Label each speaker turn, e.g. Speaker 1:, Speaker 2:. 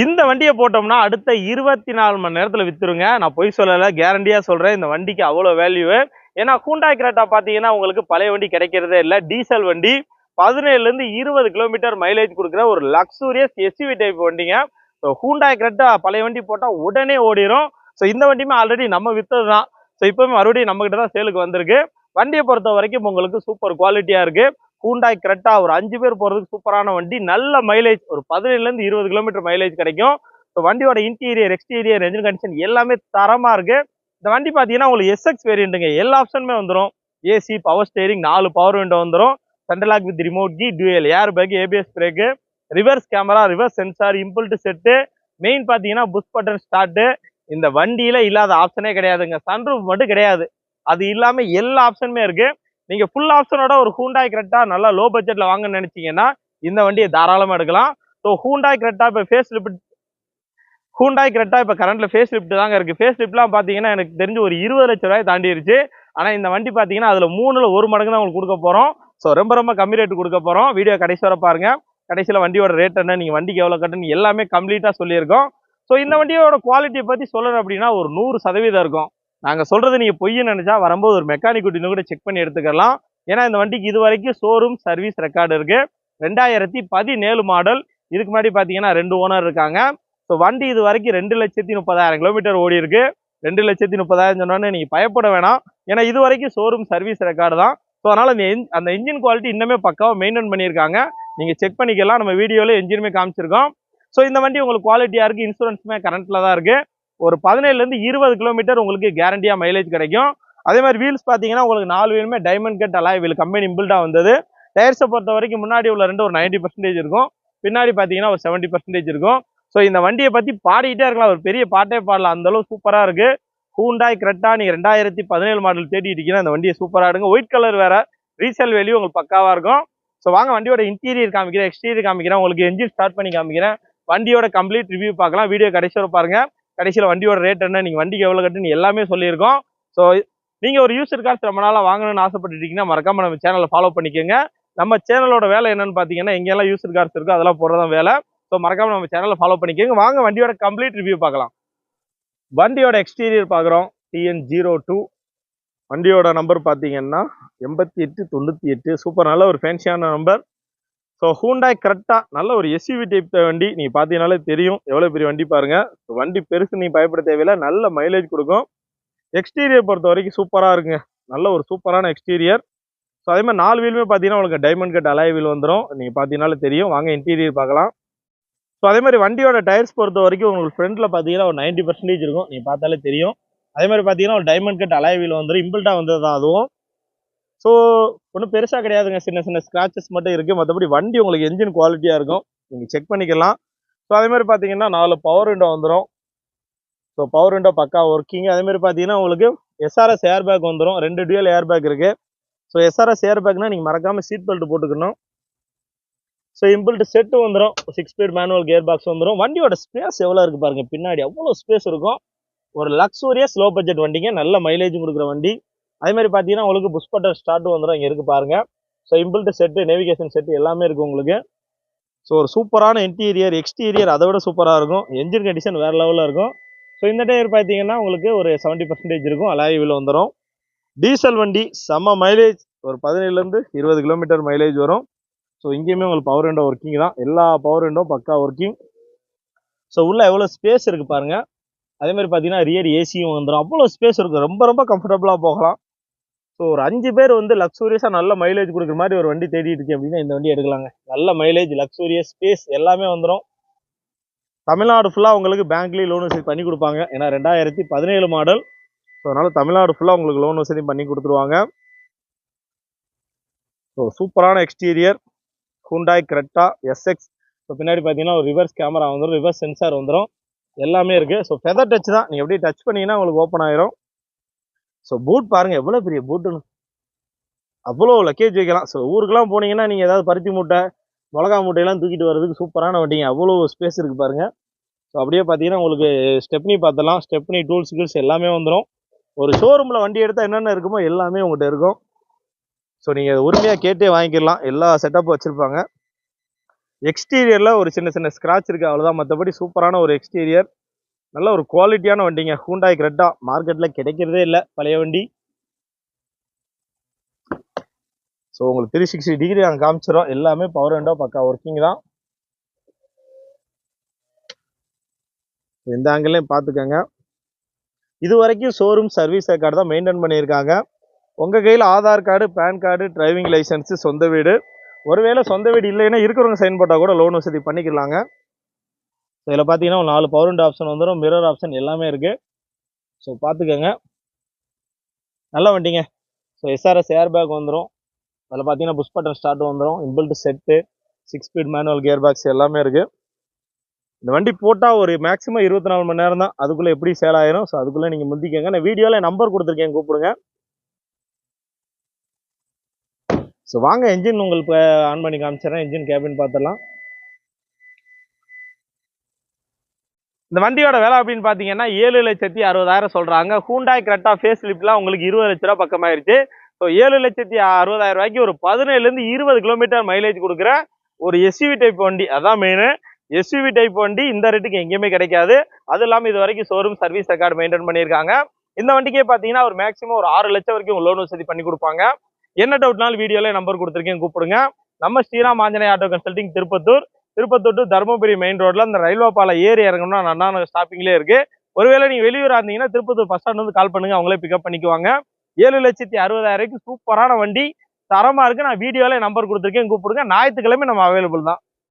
Speaker 1: இந்த வண்டியை போட்டோம்னா அடுத்த 24 மணி நேரத்தில் வித்துருங்க. நான் பொய் சொல்லலை, கேரண்டியாக சொல்கிறேன். இந்த வண்டிக்கு அவ்வளோ வேல்யூ. ஏன்னா ஹூண்டாய் கிரெட்டா பார்த்தீங்கன்னா உங்களுக்கு பழைய வண்டி கிடைக்கிறதே இல்லை. டீசல் வண்டி 17லேருந்து 20 கிலோமீட்டர் மைலேஜ் கொடுக்குற ஒரு லக்ஸூரியஸ் எஸ்யூவி டைப் வண்டிங்க. ஸோ ஹூண்டாய் கிரெட்டா பழைய வண்டி போட்டால் உடனே ஓடிடும். ஸோ இந்த வண்டியுமே ஆல்ரெடி நம்ம வித்தது தான். ஸோ இப்போவுமே மறுபடியும் நம்மகிட்ட தான் சேலுக்கு வந்திருக்கு. வண்டியை பொறுத்த வரைக்கும் உங்களுக்கு சூப்பர் குவாலிட்டியாக இருக்குது. ஹூண்டாய் கிரெட்டா ஒரு 5 பேர் போகிறதுக்கு சூப்பரான வண்டி. நல்ல மைலேஜ், ஒரு 17லேருந்து 20 கிலோமீட்டர் மைலேஜ் கிடைக்கும். ஸோ வண்டியோட இன்டீரியர், எக்ஸ்டீரியர், என்ஜின் கண்டிஷன் எல்லாமே தரமாக இருக்குது. இந்த வண்டி பார்த்தீங்கன்னா உங்களுக்கு எஸ்எக்ஸ் வேரியண்ட்டுங்க. எல்லா ஆப்ஷனுமே வந்துடும். AC, power steering, 4 power window வந்துடும். Central lock with remote key, dual air bag, ABS brake, reverse camera, reverse sensor, inbuilt set, main பார்த்தீங்கன்னா புஷ் பட்டன் ஸ்டார்ட்டு. இந்த வண்டியில இல்லாத ஆப்ஷனே கிடையாதுங்க. சன்ரூஃப் மட்டும் கிடையாது. அது இல்லாம எல்லா ஆப்ஷனுமே இருக்கு. நீங்க ஃபுல் ஆப்ஷனோட ஒரு ஹூண்டாய் கிரெட்டா நல்லா லோ பட்ஜெட்ல வாங்கன்னு நினைச்சீங்கன்னா இந்த வண்டியை தாராளமா எடுக்கலாம். ஸோ ஹூண்டாய் கிரெட்டா இப்போ ஹூண்டாய் கிரெட்டா இப்போ கரண்ட்ல ஃபேஸ் லிஃப்ட் தாங்க இருக்கு. ஃபேஸ் லிஃப்ட்லாம் பார்த்தீங்கன்னா எனக்கு தெரிஞ்சு ஒரு 20 லட்சம் ரூபாய் தாண்டிடுச்சு. ஆனால் இந்த வண்டி பார்த்தீங்கன்னா அதில் 3ல் 1 மடங்கு தான் உங்களுக்கு கொடுக்க போகிறோம். ஸோ ரொம்ப கம்மி ரேட்டு கொடுக்க போகிறோம். வீடியோ கடைசி வரை பாருங்க. கடைசியில் வண்டியோட ரேட் என்ன, நீங்கள் வண்டிக்கு எவ்வளோ கட்டணும் எல்லாமே கம்ப்ளீட்டாக சொல்லியிருக்கோம். ஸோ இந்த வண்டியோட குவாலிட்டியை பற்றி சொல்லணும் அப்படின்னா ஒரு 100% இருக்கும். நாங்கள் சொல்கிறது நீங்கள் பொய்ன்னு நினச்சா வரும்போது ஒரு மெக்கானிக் கூட்டின்னு கூட செக் பண்ணி எடுத்துக்கலாம். ஏன்னா இந்த வண்டிக்கு இது வரைக்கும் ஷோரூம் சர்வீஸ் ரெக்கார்டு இருக்குது. 2017 மாடல். இதுக்கு முன்னாடி பார்த்தீங்கன்னா 2 ஓனர் இருக்காங்க. ஸோ வண்டி இது வரைக்கும் 2,30,000 கிலோமீட்டர் ஓடி இருக்கு. 2,30,000 சொன்னோன்னே நீங்கள் பயப்பட வேணாம். ஏன்னா இது வரைக்கும் ஷோரூம் சர்வீஸ் ரெக்கார்டு தான். ஸோ அதனால் அந்த இன்ஜின் குவாலிட்டி இன்னுமே பக்காவாக மெயின்டைன் பண்ணியிருக்காங்க. நீங்கள் செக் பண்ணிக்கலாம். நம்ம வீடியோவில் என்ஜினுமே காமிச்சிருக்கோம். ஸோ இந்த வண்டி உங்களுக்கு குவாலிட்டியாக இருக்குது. இன்சூரன்ஸுமே கரண்ட்டில் தான் இருக்குது. ஒரு 17லேருந்து 20 கிலோமீட்டர் உங்களுக்கு கேரண்டியாக மைலேஜ் கிடைக்கும். அதே மாதிரி வீல்ஸ் பார்த்தீங்கன்னா உங்களுக்கு 4 வீலுமே diamond cut alloy wheel company இம்பிள்டாக வந்தது. டயர்ஸை பொறுத்த வரைக்கும் முன்னாடி உள்ள ஒரு 90% இருக்கும். பின்னாடி பார்த்தீங்கன்னா ஒரு 70% இருக்கும். ஸோ இந்த வண்டியை பற்றி பாடிக்கிட்டே இருக்கலாம். ஒரு பெரிய பாட்டே பாடலாம். அந்தளவு சூப்பராக இருக்குது. ஹூண்டாய் கிரெட்டா நீங்கள் 2017 மாடல் தேடிட்டு இருக்கீங்கன்னா இந்த வண்டியை சூப்பராக எடுங்க. ஒயிட் கலர் வேறு, ரீசேல் வேல்யூ உங்களுக்கு பக்காவாக இருக்கும். ஸோ வாங்க வண்டியோட இன்டீரியர் காமிக்கிறேன், எக்ஸ்டீரியர் காமிக்கிறேன், உங்களுக்கு என்ஜின் ஸ்டார்ட் பண்ணி காமிக்கிறேன். வண்டியோட கம்ப்ளீட் ரிவ்யூ பார்க்கலாம். வீடியோ கடைசி வரை பாருங்க. கடைசியில் வண்டியோட ரேட் என்ன, நீங்கள் வண்டிக்கு எவ்வளோ கட்டுன்னு எல்லாமே சொல்லியிருக்கோம். ஸோ நீங்கள் ஒரு யூசர் கார்ஸ் ரொம்ப நாளாக வாங்கணும்னு ஆசைப்பட்டுட்டீங்கன்னா மறக்காம நம்ம சேனலை ஃபாலோ பண்ணிக்கோங்க. நம்ம சேனலோட வேலை என்னன்னு பார்த்தீங்கன்னா எங்கெல்லாம் யூசர் கார்ஸ் இருக்கோ அதெல்லாம் போடுறதான் வேலை. ஸோ மறக்காம நம்ம சேனலை ஃபாலோ பண்ணிக்கோங்க. வாங்க வண்டியோட கம்ப்ளீட் ரிவ்யூ பார்க்கலாம். வண்டியோட எக்ஸ்டீரியர் பார்க்குறோம். TN02 வண்டியோட நம்பர் பார்த்தீங்கன்னா 8898. சூப்பர், நல்ல ஒரு ஃபேன்சியான நம்பர். ஸோ ஹூண்டாய் கிரெட்டா நல்ல ஒரு எஸ்யூவி டைப் வண்டி. நீங்கள் பார்த்தீங்கன்னாலே தெரியும் எவ்வளோ பெரிய வண்டி பாருங்க. வண்டி பெருசு, நீங்கள் பயப்பட தேவையில்லை. நல்ல மைலேஜ் கொடுக்கும். எக்ஸ்டீரியர் பொறுத்த வரைக்கும் சூப்பராக இருக்குங்க. நல்ல ஒரு சூப்பரான எக்ஸ்டீரியர். ஸோ அதே மாதிரி 4 வீலுமே பார்த்தீங்கன்னா உங்களுக்கு டைமண்ட் கட் அலாய் வீல் வந்துடும். நீங்கள் பார்த்தீங்கன்னாலே தெரியும். வாங்க இன்டீரியர் பார்க்கலாம். ஸோ அதே மாதிரி வண்டியோட டயர்ஸ் பொறுத்த வரைக்கும் உங்களுக்கு ஃப்ரண்ட்டில் பார்த்தீங்கன்னா ஒரு 90% இருக்கும். நீங்கள் பார்த்தாலே தெரியும். அதே மாதிரி பார்த்தீங்கன்னா ஒரு டைமண்ட் கட் அலாய் வீல் வந்துடும். இம்பிள்டாக வந்தது தான் அதுவும். ஸோ ஒன்றும் பெருசாக கிடையாதுங்க. சின்ன ஸ்க்ராச்சஸ் மட்டும் இருக்குது. மற்றபடி வண்டி உங்களுக்கு என்ஜின் குவாலிட்டியாக இருக்கும். நீங்கள் செக் பண்ணிக்கலாம். ஸோ அதே மாதிரி பார்த்தீங்கன்னா 4 பவர் விண்டோ வந்துடும். ஸோ பவர் விண்டோ பக்கா ஒர்க்கிங். அதே மாதிரி பார்த்தீங்கன்னா உங்களுக்கு SRS ஏர் பேக் வந்துடும். 2 டியூயல் ஏர் பேக் இருக்குது. ஸோ SRS ஏர் பேக்னால் நீங்கள் மறக்காமல் சீட் பெல்ட் போட்டுக்கணும். ஸோ இம்பிள்ட் செட்டு வந்துடும். 6 ஸ்பீட் மேனுவல் கியர் பாக்ஸ் வந்துடும். வண்டியோட ஸ்பேஸ் எவ்வளோ இருக்குது பாருங்கள். பின்னாடி அவ்வளோ ஸ்பேஸ் இருக்கும். ஒரு லக்ஸூரியஸ் லோ பட்ஜெட் வண்டிங்க. நல்ல மைலேஜ் கொடுக்குற வண்டி. அதே மாதிரி பார்த்தீங்கன்னா உங்களுக்கு புஷ் பட்டன் ஸ்டார்ட் வந்துடும். இங்கே இருக்குது பாருங்கள். ஸோ இம்பிள்ட் செட்டு, நேவிகேஷன் செட்டு எல்லாமே இருக்குது உங்களுக்கு. ஸோ ஒரு சூப்பரான இன்டீரியர், எக்ஸ்டீரியர் அதை விட சூப்பராக இருக்கும். என்ஜின் கண்டிஷன் வேறு லெவலில் இருக்கும். ஸோ இந்த டயர் பார்த்தீங்கன்னா உங்களுக்கு ஒரு 70% இருக்கும். அலாய் வீல் வந்துடும். டீசல் வண்டி, செம்ம மைலேஜ். ஒரு 17லேருந்து 20 கிலோமீட்டர் மைலேஜ் வரும். ஸோ இங்கேயுமே உங்களுக்கு பவர் விண்டோ ஒர்க்கிங் தான். எல்லா பவர் விண்டோ பக்கா ஒர்க்கிங். ஸோ உள்ள எவ்வளோ ஸ்பேஸ் இருக்குது பாருங்கள். அதே மாதிரி பார்த்தீங்கன்னா ரியர் ஏசியும் வந்துடும். அவ்வளோ ஸ்பேஸ் இருக்கும். ரொம்ப கம்ஃபர்டபுளாக போகலாம். ஸோ ஒரு 5 பேர் வந்து லக்ஸூரியஸாக நல்ல மைலேஜ் கொடுக்குற மாதிரி ஒரு வண்டி தேடிட்டு இருக்கு அப்படின்னா இந்த வண்டி எடுக்கலாங்க. நல்ல மைலேஜ், லக்ஸூரியஸ், ஸ்பேஸ் எல்லாமே வந்துடும். தமிழ்நாடு ஃபுல்லாக உங்களுக்கு பேங்க்லேயும் லோன் வசதி பண்ணி கொடுப்பாங்க. ஏன்னா 2017 மாடல். ஸோ அதனால் தமிழ்நாடு ஃபுல்லாக உங்களுக்கு லோன் வசதி பண்ணி கொடுத்துருவாங்க. ஸோ சூப்பரான exterior Hyundai Creta SX. So பின்னாடி பார்த்தீங்கன்னா ஒரு ரிவர்ஸ் கேமரா வந்துடும். ரிவர்ஸ் சென்சார் வந்துடும். எல்லாமே இருக்குது. ஸோ ஃபெதர் டச் தான். நீங்கள் எப்படி டச் பண்ணிங்கன்னா உங்களுக்கு ஓப்பன் ஆயிரும். ஸோ பூட் பாருங்கள் எவ்வளோ பெரிய பூட்டுன்னு. அவ்வளோ லக்கேஜ் வைக்கலாம். ஸோ ஊருக்குலாம் போனீங்கன்னா நீங்கள் ஏதாவது பருத்தி மூட்டை, மிளகா மூட்டையெல்லாம் தூக்கிட்டு வர்றதுக்கு சூப்பரான வண்டிங்க. அவ்வளோ ஸ்பேஸ் இருக்குது பாருங்கள். ஸோ அப்படியே பார்த்தீங்கன்னா உங்களுக்கு ஸ்டெப்னி பார்த்துலாம். ஸ்டெப்னி டூல்ஸ் எல்லாமே வந்துடும். ஒரு ஷோரூமில் வண்டி எடுத்தால் என்னென்ன இருக்குமோ எல்லாமே உங்கள்கிட்ட இருக்கும். ஸோ நீங்கள் உரிமையாக கேட்டே வாங்கிக்கலாம். எல்லா செட்டப்பும் வச்சுருப்பாங்க. எக்ஸ்டீரியர்ல ஒரு சின்ன சின்ன ஸ்கிராட்ச் இருக்கு, அவ்வளவுதான். மற்றபடி சூப்பரான ஒரு எக்ஸ்டீரியர், நல்ல ஒரு குவாலிட்டியான வண்டிங்க. ஹூண்டாய் கிரெட்டா மார்க்கெட்ல கிடைக்கிறதே இல்லை பழைய வண்டி. ஸோ உங்களுக்கு 360 டிகிரி நாங்கள் காமிச்சிடும். எல்லாமே பவர் விண்டோ பக்கா ஒர்க்கிங் தான். எந்த ஆங்கிலையும் பார்த்துக்கோங்க. இது வரைக்கும் ஷோரூம் சர்வீஸ் ரெக்கார்டு தான் மெயின்டைன் பண்ணியிருக்காங்க. உங்கள் கையில் Aadhaar card, PAN card, driving licence, சொந்த வீடு, ஒருவேளை சொந்த வீடு இல்லைன்னா இருக்கிறவங்க சைன் போட்டால் கூட லோன் வசதி பண்ணிக்கலாங்க. இதில் பார்த்தீங்கன்னா 4 பவர் விண்டோ ஆப்ஷன் வந்துடும், மிரர் ஆப்ஷன் எல்லாமே இருக்குது. ஸோ பார்த்துக்கோங்க, நல்ல வண்டிங்க. ஸோ எஸ்ஆர்எஸ் ஏர் பேக் வந்துடும். அதில் பார்த்தீங்கன்னா புஷ் பட்டன் ஸ்டார்ட் வந்துடும், inbuilt set, 6 speed manual gear box எல்லாமே இருக்குது. இந்த வண்டி போட்டால் ஒரு மேக்ஸிமம் 24 மணி நேரம் தான், அதுக்குள்ளே எப்படி சேல் ஆயிரும். ஸோ அதுக்குள்ளே நீங்கள் முந்திக்கங்க. நான் வீடியோவில் நம்பர் கொடுத்துருக்கேன், கூப்பிடுங்க. ஸோ வாங்க என்ஜின் உங்களுக்கு ஆன் பண்ணி காமிச்சிடறேன். என்ஜின் கேபின் பார்த்துடலாம். இந்த வண்டியோட விலை அப்படின்னு பார்த்தீங்கன்னா 7,60,000 சொல்கிறாங்க. ஹூண்டாய் கிரெட்டா ஃபேஸ் லிஃப்ட்லாம் உங்களுக்கு 20 லட்ச ரூபா பக்கமாயிருச்சு. ஸோ 7,60,000 ரூபாய்க்கு ஒரு 17லேருந்து 20 கிலோமீட்டர் மைலேஜ் கொடுக்குற ஒரு எஸ்யூவி டைப் வண்டி, அதான் மெயின். எஸ்யூவி டைப் வண்டி இந்த ரேட்டுக்கு எங்கேயுமே கிடைக்காது. அது இல்லாமல் இது வரைக்கும் ஷோரூம் சர்வீஸ் ரெக்கார்டு மெயின்டைன் பண்ணியிருக்காங்க. இந்த வண்டிக்கே பார்த்தீங்கன்னா ஒரு மேக்ஸிமம் ஒரு 6 லட்சம் வரைக்கும் லோன் வசதி பண்ணி கொடுப்பாங்க. என்ன டவுட்னாலும் வீடியோவில் நம்பர் கொடுத்துருக்கேன், கூப்பிடுங்க. நம்ம Sriram Anjaneya auto consulting Tirupattur to Dharmapuri main ரோட்ல அந்த ரயில்வே பாலம் ஏறி இறங்கணும்னா அண்ணா நகர் ஸ்டாப்பிங்லேயே இருக்கு. ஒருவேளை நீங்க வெளியூரா இருந்தீங்கன்னா திருப்பத்தூர் பஸ் ஸ்டாண்ட் வந்து கால் பண்ணுங்க, அவங்களே பிக்கப் பண்ணிக்குவாங்க. 7,60,000 சூப்பரான வண்டி, தரமா இருக்கு. நான் வீடியோல நம்பர் கொடுத்துருக்கேன், கூப்பிடுங்க. ஞாயிற்றுக்கிழமை நம்ம அவைலபிள் தான்.